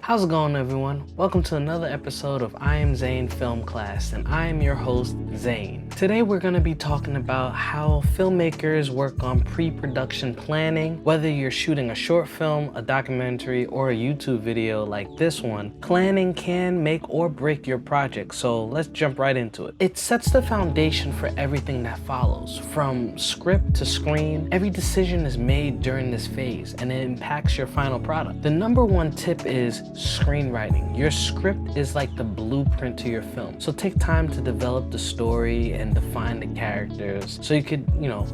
How's it going, everyone? Welcome to another episode of I Am Zain Film Class, and I am your host, Zain. Today we're going to be talking about how filmmakers work on pre-production planning. Whether you're shooting a short film, a documentary, or a YouTube video like this one, planning can make or break your project, so let's jump right into it. It sets the foundation for everything that follows. From script to screen, every decision is made during this phase, and it impacts your final product. The number one tip is screenwriting. Your script is like the blueprint to your film. So take time to develop the story and define the characters so you could,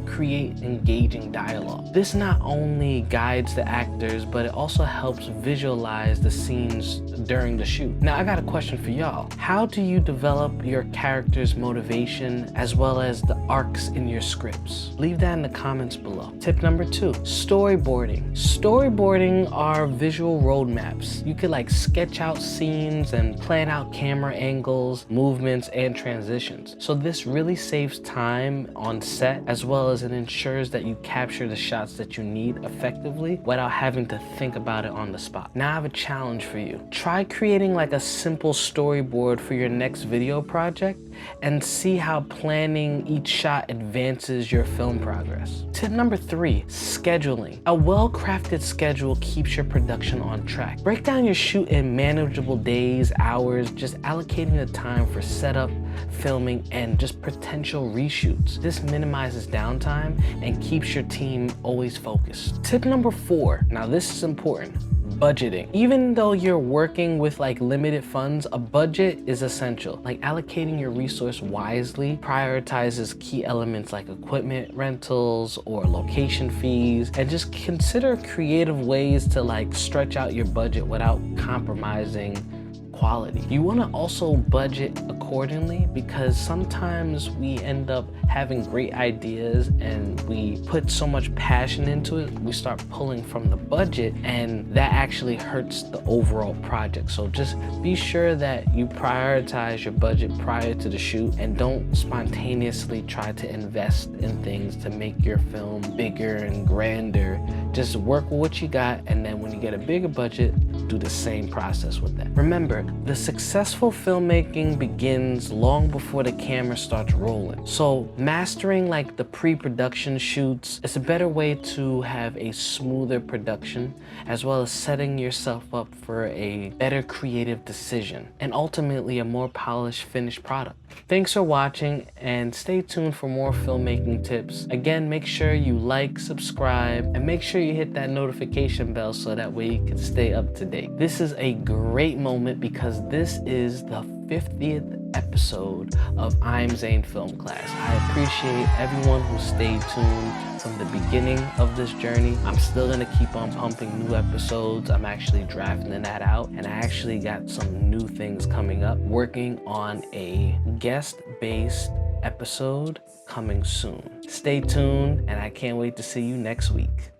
create engaging dialogue. This not only guides the actors, but it also helps visualize the scenes during the shoot. Now, I got a question for y'all. How do you develop your character's motivation as well as the arcs in your scripts? Leave that in the comments below. Tip number 2, storyboarding. Storyboarding are visual roadmaps. You could sketch out scenes and plan out camera angles, movements, and transitions. So this really saves time on set, as well as it ensures that you capture the shots that you need effectively without having to think about it on the spot. Now I have a challenge for you. Try creating a simple storyboard for your next video project and see how planning each shot advances your film progress. Tip number 3, scheduling. A well-crafted schedule keeps your production on track. Break down your shoot in manageable days, hours, just allocating the time for setup, filming, and just potential reshoots. This minimizes downtime and keeps your team always focused. Tip number 4, now this is important. Budgeting. Even though you're working with limited funds, a budget is essential. Allocating your resource wisely prioritizes key elements like equipment rentals or location fees, and just consider creative ways to stretch out your budget without compromising quality. You want to also budget accordingly, because sometimes we end up having great ideas and we put so much passion into it, we start pulling from the budget, and that actually hurts the overall project. So just be sure that you prioritize your budget prior to the shoot and don't spontaneously try to invest in things to make your film bigger and grander. Just work with what you got, and then when you get a bigger budget, do the same process with that. Remember, the successful filmmaking begins long before the camera starts rolling. So mastering the pre-production shoots is a better way to have a smoother production, as well as setting yourself up for a better creative decision and ultimately a more polished finished product. Thanks for watching, and stay tuned for more filmmaking tips. Again, make sure you like, subscribe, and make sure you hit that notification bell so that way you can stay up to date. This is a great moment because this is the 50th episode of I'm Zain Film Class. I appreciate everyone who stayed tuned from the beginning of this journey. I'm still gonna keep on pumping new episodes. I'm actually drafting that out, and I actually got some new things coming up. Working on a guest-based episode coming soon. Stay tuned, and I can't wait to see you next week.